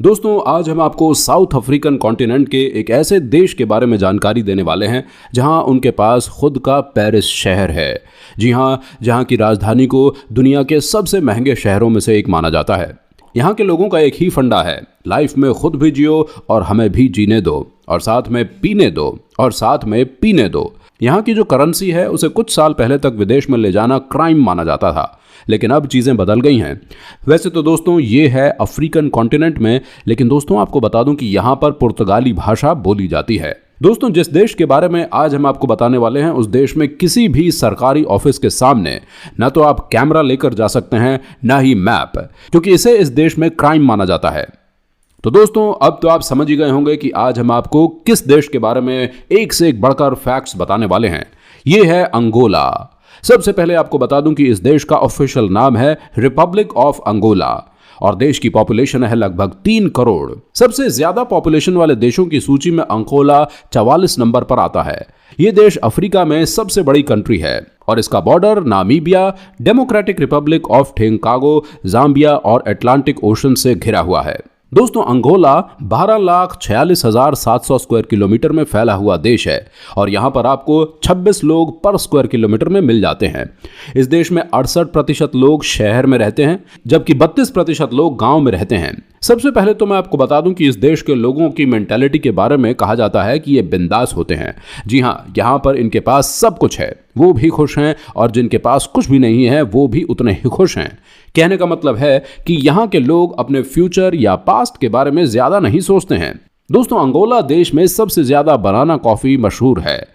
दोस्तों आज हम आपको साउथ अफ्रीकन कॉन्टिनेंट के एक ऐसे देश के बारे में जानकारी देने वाले हैं जहां उनके पास खुद का पेरिस शहर है। जी हां, जहां की राजधानी को दुनिया के सबसे महंगे शहरों में से एक माना जाता है। यहाँ के लोगों का एक ही फंडा है, लाइफ में खुद भी जियो और हमें भी जीने दो, और साथ में पीने दो और साथ में पीने दो। यहाँ की जो करेंसी है उसे कुछ साल पहले तक विदेश में ले जाना क्राइम माना जाता था, लेकिन अब चीज़ें बदल गई हैं। वैसे तो दोस्तों ये है अफ्रीकन कॉन्टिनेंट में, लेकिन दोस्तों आपको बता दूं कि यहाँ पर पुर्तगाली भाषा बोली जाती है। दोस्तों जिस देश के बारे में आज हम आपको बताने वाले हैं उस देश में किसी भी सरकारी ऑफिस के सामने ना तो आप कैमरा लेकर जा सकते हैं ना ही मैप, क्योंकि इसे इस देश में क्राइम माना जाता है। तो दोस्तों अब तो आप समझ ही गए होंगे कि आज हम आपको किस देश के बारे में एक से एक बढ़कर फैक्ट्स बताने वाले हैं। ये है अंगोला। सबसे पहले आपको बता दूं कि इस देश का ऑफिशियल नाम है रिपब्लिक ऑफ अंगोला और देश की पॉपुलेशन है लगभग 3 करोड़। सबसे ज्यादा पॉपुलेशन वाले देशों की सूची में अंगोला 44 नंबर पर आता है। ये देश अफ्रीका में सबसे बड़ी कंट्री है और इसका border Namibia, democratic republic of Congo, Zambia और अटलांटिक ओशन से घिरा हुआ है। दोस्तों अंगोला 12,46,700 स्क्वायर किलोमीटर में फैला हुआ देश है और यहाँ पर आपको 26 लोग पर स्क्वायर किलोमीटर में मिल जाते हैं। इस देश में 68% लोग शहर में रहते हैं जबकि 32% लोग गांव में रहते हैं। सबसे पहले तो मैं आपको बता दूं कि इस देश के लोगों की मेंटालिटी के बारे में कहा जाता है कि ये बिंदास होते हैं। जी हाँ, यहाँ पर इनके पास सब कुछ है, वो भी खुश हैं, और जिनके पास कुछ भी नहीं है वो भी उतने ही खुश हैं। कहने का मतलब है कि यहाँ के लोग अपने फ्यूचर या पास्ट के बारे में ज्यादा नहीं सोचते हैं। दोस्तों अंगोला देश में सबसे ज्यादा बनाना कॉफी मशहूर है।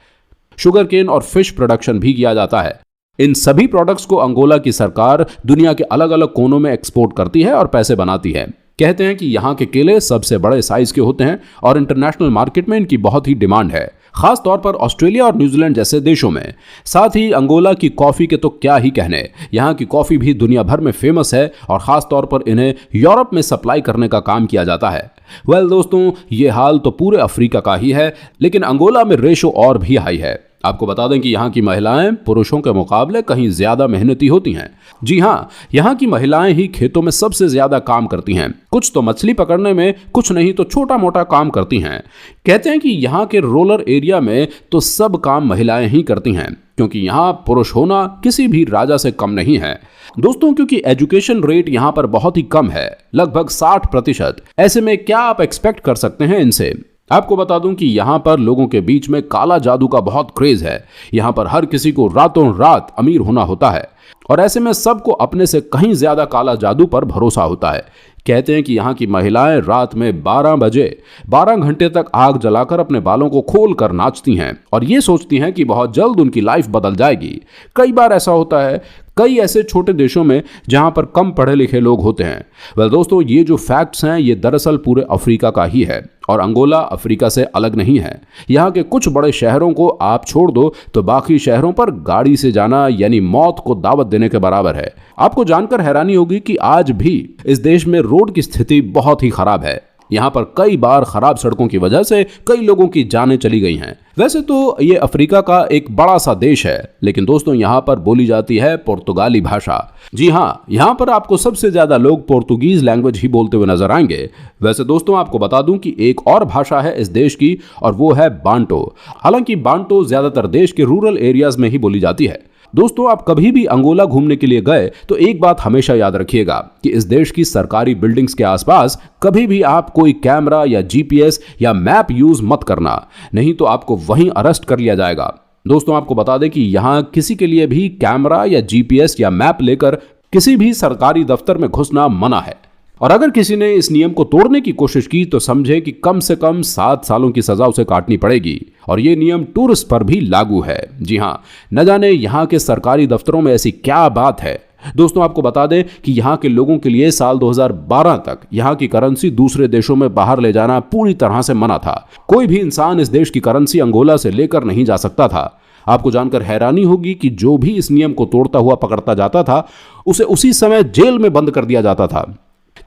शुगर केन और फिश प्रोडक्शन भी किया जाता है। इन सभी प्रोडक्ट्स को अंगोला की सरकार दुनिया के अलग अलग कोनों में एक्सपोर्ट करती है और पैसे बनाती है। कहते हैं कि यहाँ के केले सबसे बड़े साइज के होते हैं और इंटरनेशनल मार्केट में इनकी बहुत ही डिमांड है, खास तौर पर ऑस्ट्रेलिया और न्यूजीलैंड जैसे देशों में। साथ ही अंगोला की कॉफी के तो क्या ही कहने, यहाँ की कॉफी भी दुनिया भर में फेमस है और खास तौर पर इन्हें यूरोप में सप्लाई करने का काम किया जाता है। दोस्तों ये हाल तो पूरे अफ्रीका का ही है, लेकिन अंगोला में रेशो और भी हाई है। आपको बता दें कि यहाँ की महिलाएं पुरुषों के मुकाबले कहीं ज्यादा मेहनती होती हैं। जी हाँ, यहाँ की महिलाएं ही खेतों में सबसे ज्यादा काम करती हैं। कुछ तो मछली पकड़ने में, कुछ नहीं तो छोटा मोटा काम करती हैं। कहते हैं कि यहाँ के रूरल एरिया में तो सब काम महिलाएं ही करती हैं, क्योंकि यहाँ पुरुष होना किसी भी राजा से कम नहीं है। दोस्तों क्योंकि एजुकेशन रेट यहाँ पर बहुत ही कम है, लगभग 60%। ऐसे में क्या आप एक्सपेक्ट कर सकते हैं इनसे। आपको बता दूं कि यहाँ पर लोगों के बीच में काला जादू का बहुत क्रेज है। यहाँ पर हर किसी को रातों रात अमीर होना होता है और ऐसे में सबको अपने से कहीं ज्यादा काला जादू पर भरोसा होता है। कहते हैं कि यहाँ की महिलाएं रात में 12 बजे 12 घंटे तक आग जलाकर अपने बालों को खोल कर नाचती हैं और ये सोचती हैं कि बहुत जल्द उनकी लाइफ बदल जाएगी। कई बार ऐसा होता है कई ऐसे छोटे देशों में जहां पर कम पढ़े लिखे लोग होते हैं। दोस्तों ये जो फैक्ट्स हैं ये दरअसल पूरे अफ्रीका का ही है और अंगोला अफ्रीका से अलग नहीं है। यहाँ के कुछ बड़े शहरों को आप छोड़ दो तो बाकी शहरों पर गाड़ी से जाना यानी मौत को दावत देने के बराबर है। आपको जानकर हैरानी होगी कि आज भी इस देश में रोड की स्थिति बहुत ही खराब है। यहाँ पर कई बार खराब सड़कों की वजह से कई लोगों की जानें चली गई हैं। वैसे तो ये अफ्रीका का एक बड़ा सा देश है, लेकिन दोस्तों यहाँ पर बोली जाती है पुर्तगाली भाषा। जी हाँ, यहाँ पर आपको सबसे ज्यादा लोग पोर्तुगीज लैंग्वेज ही बोलते हुए नजर आएंगे। वैसे दोस्तों आपको बता दूं कि एक और भाषा है इस देश की और वो है बांटो। हालांकि बांटो ज्यादातर देश के रूरल एरियाज में ही बोली जाती है। दोस्तों आप कभी भी अंगोला घूमने के लिए गए तो एक बात हमेशा याद रखिएगा कि इस देश की सरकारी बिल्डिंग्स के आसपास कभी भी आप कोई कैमरा या जीपीएस या मैप यूज मत करना, नहीं तो आपको वहीं अरेस्ट कर लिया जाएगा। दोस्तों आपको बता दें कि यहाँ किसी के लिए भी कैमरा या जीपीएस या मैप लेकर किसी भी सरकारी दफ्तर में घुसना मना है और अगर किसी ने इस नियम को तोड़ने की कोशिश की तो समझे कि कम से कम 7 सालों की सजा उसे काटनी पड़ेगी और ये नियम टूरिस्ट पर भी लागू है। जी हाँ, न जाने यहाँ के सरकारी दफ्तरों में ऐसी क्या बात है। दोस्तों आपको बता दें कि यहाँ के लोगों के लिए साल 2012 तक यहाँ की करेंसी दूसरे देशों में बाहर ले जाना पूरी तरह से मना था। कोई भी इंसान इस देश की करेंसी अंगोला से लेकर नहीं जा सकता था। आपको जानकर हैरानी होगी कि जो भी इस नियम को तोड़ता हुआ पकड़ता जाता था उसे उसी समय जेल में बंद कर दिया जाता था।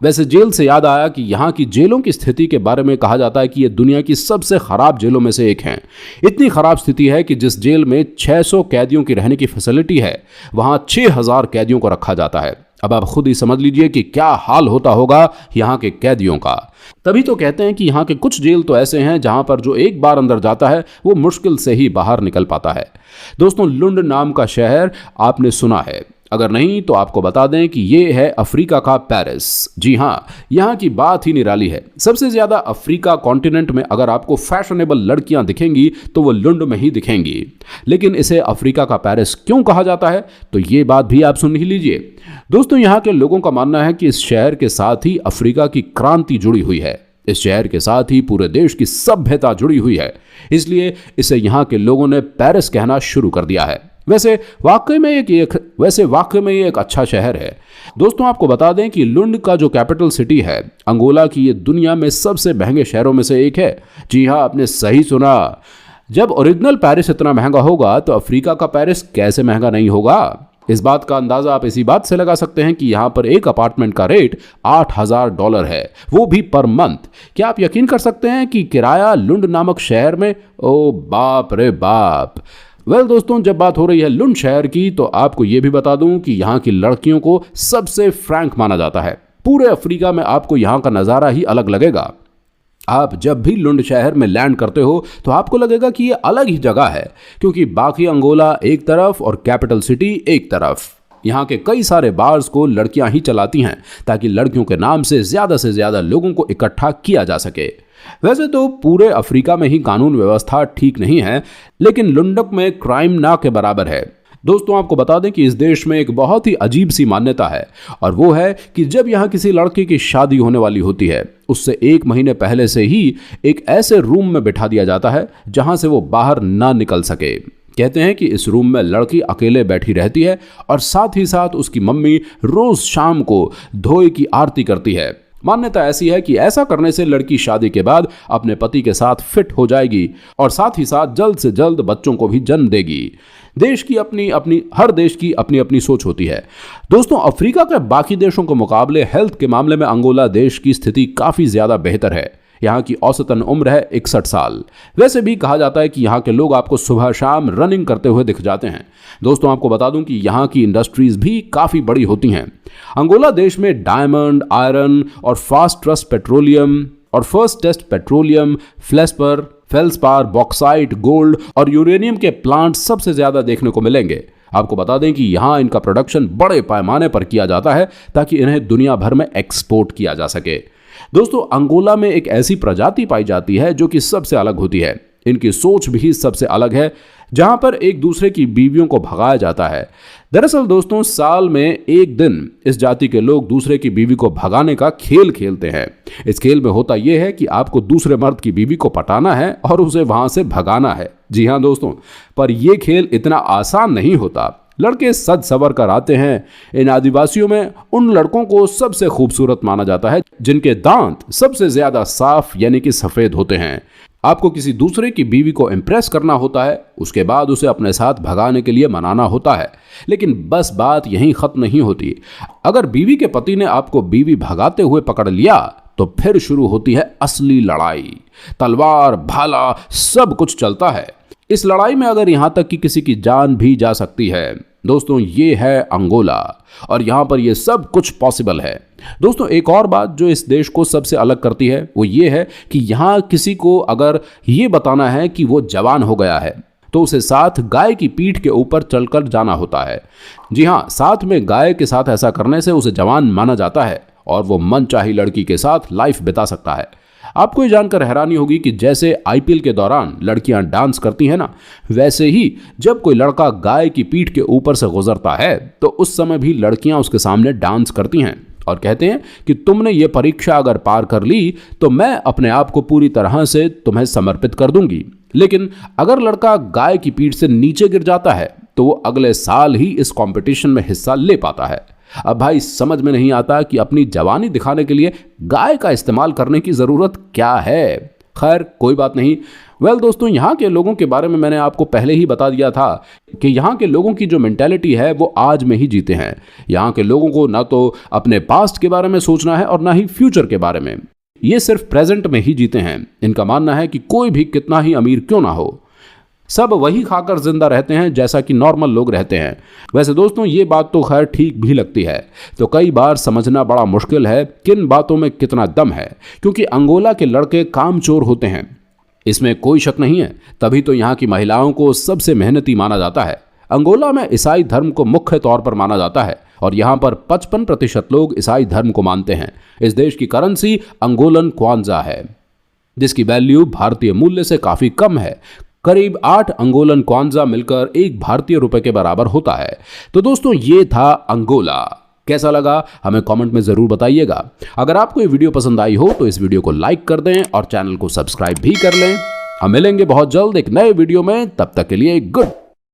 वैसे जेल से याद आया कि यहाँ की जेलों की स्थिति के बारे में कहा जाता है कि ये दुनिया की सबसे खराब जेलों में से एक है। इतनी खराब स्थिति है कि जिस जेल में 600 कैदियों की रहने की फैसिलिटी है वहाँ 6000 कैदियों को रखा जाता है। अब आप खुद ही समझ लीजिए कि क्या हाल होता होगा यहाँ के कैदियों का। तभी तो कहते हैं कि यहाँ के कुछ जेल तो ऐसे हैं जहाँ पर जो एक बार अंदर जाता है वो मुश्किल से ही बाहर निकल पाता है। दोस्तों, लुंड नाम का शहर आपने सुना है, अगर नहीं तो आपको बता दें कि ये है अफ्रीका का पेरिस। जी हाँ, यहाँ की बात ही निराली है। सबसे ज्यादा अफ्रीका कॉन्टिनेंट में अगर आपको फैशनेबल लड़कियां दिखेंगी तो वो लुंड में ही दिखेंगी। लेकिन इसे अफ्रीका का पेरिस क्यों कहा जाता है, तो ये बात भी आप सुन ही लीजिए। दोस्तों, यहाँ के लोगों का मानना है कि इस शहर के साथ ही अफ्रीका की क्रांति जुड़ी हुई है, इस शहर के साथ ही पूरे देश की सभ्यता जुड़ी हुई है, इसलिए इसे यहाँ के लोगों ने पेरिस कहना शुरू कर दिया है। वैसे वाकई में ये एक अच्छा शहर है। दोस्तों, आपको बता दें कि लुंड का जो कैपिटल सिटी है अंगोला की, ये दुनिया में सबसे महंगे शहरों में से एक है। जी हाँ, आपने सही सुना। जब ओरिजिनल पेरिस इतना महंगा होगा तो अफ्रीका का पेरिस कैसे महंगा नहीं होगा। इस बात का अंदाजा आप इसी बात से लगा सकते हैं कि यहाँ पर एक अपार्टमेंट का रेट $8,000 है, वो भी पर मंथ। क्या आप यकीन कर सकते हैं कि किराया लुंड नामक शहर में, ओ बाप रे बाप। दोस्तों, जब बात हो रही है लुंड शहर की तो आपको यह भी बता दूं कि यहाँ की लड़कियों को सबसे फ्रैंक माना जाता है। पूरे अफ्रीका में आपको यहाँ का नज़ारा ही अलग लगेगा। आप जब भी लुंड शहर में लैंड करते हो तो आपको लगेगा कि ये अलग ही जगह है, क्योंकि बाकी अंगोला एक तरफ और कैपिटल सिटी एक तरफ। यहाँ के कई सारे बार्स को लड़कियां ही चलाती हैं ताकि लड़कियों के नाम से ज्यादा लोगों को इकट्ठा किया जा सके। वैसे तो पूरे अफ्रीका में ही कानून व्यवस्था ठीक नहीं है, लेकिन लुंडक में क्राइम ना के बराबर है। दोस्तों, आपको बता दें कि इस देश में एक बहुत ही अजीब सी मान्यता है, और वो है कि जब यहाँ किसी लड़के की शादी होने वाली होती है उससे 1 महीने पहले से ही एक ऐसे रूम में बिठा दिया जाता है जहां से वो बाहर ना निकल सके। कहते हैं कि इस रूम में लड़की अकेले बैठी रहती है और साथ ही साथ उसकी मम्मी रोज शाम को धोए की आरती करती है। मान्यता ऐसी है कि ऐसा करने से लड़की शादी के बाद अपने पति के साथ फिट हो जाएगी और साथ ही साथ जल्द से जल्द बच्चों को भी जन्म देगी। हर देश की अपनी अपनी सोच होती है। दोस्तों, अफ्रीका के बाकी देशों के मुकाबले हेल्थ के मामले में अंगोला देश की स्थिति काफी ज्यादा बेहतर है। यहाँ की औसतन उम्र है 61 साल। वैसे भी कहा जाता है कि यहाँ के लोग आपको सुबह शाम रनिंग करते हुए दिख जाते हैं। दोस्तों, आपको बता दूं कि यहाँ की इंडस्ट्रीज भी काफ़ी बड़ी होती हैं। अंगोला देश में डायमंड, आयरन और first test petroleum, feldspar, bauxite, gold और यूरेनियम के प्लांट सबसे ज़्यादा देखने को मिलेंगे। आपको बता दें कि यहाँ इनका प्रोडक्शन बड़े पैमाने पर किया जाता है ताकि इन्हें दुनिया भर में एक्सपोर्ट किया जा सके। दोस्तों, अंगोला में एक ऐसी प्रजाति पाई जाती है जो कि सबसे अलग होती है। इनकी सोच भी सबसे अलग है, जहां पर एक दूसरे की बीवियों को भगाया जाता है। दरअसल दोस्तों, साल में एक दिन इस जाति के लोग दूसरे की बीवी को भगाने का खेल खेलते हैं। इस खेल में होता यह है कि आपको दूसरे मर्द की बीवी को पटाना है और उसे वहां से भगाना है। जी हाँ दोस्तों, पर यह खेल इतना आसान नहीं होता। लड़के सज सवर कर आते हैं। इन आदिवासियों में उन लड़कों को सबसे खूबसूरत माना जाता है जिनके दांत सबसे ज्यादा साफ यानी कि सफेद होते हैं। आपको किसी दूसरे की बीवी को इम्प्रेस करना होता है, उसके बाद उसे अपने साथ भगाने के लिए मनाना होता है। लेकिन बस बात यहीं खत्म नहीं होती। अगर बीवी के पति ने आपको बीवी भगाते हुए पकड़ लिया तो फिर शुरू होती है असली लड़ाई। तलवार, भाला सब कुछ चलता है। इस लड़ाई में अगर यहां तक कि किसी की जान भी जा सकती है। दोस्तों, ये है अंगोला और यहां पर ये सब कुछ पॉसिबल है। दोस्तों, एक और बात जो इस देश को सबसे अलग करती है वो ये है कि यहां किसी को अगर ये बताना है कि वो जवान हो गया है तो उसे साथ गाय की पीठ के ऊपर चलकर जाना होता है। जी हां, साथ में गाय के साथ ऐसा करने से उसे जवान माना जाता है और वो मनचाही लड़की के साथ लाइफ बिता सकता है। आपको ये जानकर हैरानी होगी कि जैसे आईपीएल के दौरान लड़कियां डांस करती हैं ना, वैसे ही जब कोई लड़का गाय की पीठ के ऊपर से गुजरता है तो उस समय भी लड़कियां उसके सामने डांस करती हैं और कहते हैं कि तुमने ये परीक्षा अगर पार कर ली तो मैं अपने आप को पूरी तरह से तुम्हें समर्पित कर दूंगी। लेकिन अगर लड़का गाय की पीठ से नीचे गिर जाता है तो वो अगले साल ही इस कंपटीशन में हिस्सा ले पाता है। अब भाई समझ में नहीं आता कि अपनी जवानी दिखाने के लिए गाय का इस्तेमाल करने की जरूरत क्या है। खैर कोई बात नहीं। दोस्तों, यहाँ के लोगों के बारे में मैंने आपको पहले ही बता दिया था कि यहाँ के लोगों की जो मेंटालिटी है वो आज में ही जीते हैं। यहाँ के लोगों को ना तो अपने पास्ट के बारे में सोचना है और ना ही फ्यूचर के बारे में। ये सिर्फ प्रेजेंट में ही जीते हैं। इनका मानना है कि कोई भी कितना ही अमीर क्यों ना हो, सब वही खाकर जिंदा रहते हैं जैसा कि नॉर्मल लोग रहते हैं। वैसे दोस्तों ये बात तो खैर ठीक भी लगती है। तो कई बार समझना बड़ा मुश्किल है किन बातों में कितना दम है, क्योंकि अंगोला के लड़के कामचोर होते हैं, इसमें कोई शक नहीं है। तभी तो यहाँ की महिलाओं को सबसे मेहनती माना जाता है। अंगोला में ईसाई धर्म को मुख्य तौर पर माना जाता है और यहाँ पर 55% लोग ईसाई धर्म को मानते हैं। इस देश की करेंसी अंगोलन क्वांजा है, जिसकी वैल्यू भारतीय मूल्य से काफी कम है। करीब 8 अंगोलन क्वांजा मिलकर 1 भारतीय रुपए के बराबर होता है। तो दोस्तों ये था अंगोला। कैसा लगा हमें कमेंट में जरूर बताइएगा। अगर आपको ये वीडियो पसंद आई हो तो इस वीडियो को लाइक कर दें और चैनल को सब्सक्राइब भी कर लें। हम मिलेंगे बहुत जल्द एक नए वीडियो में, तब तक के लिए गुड।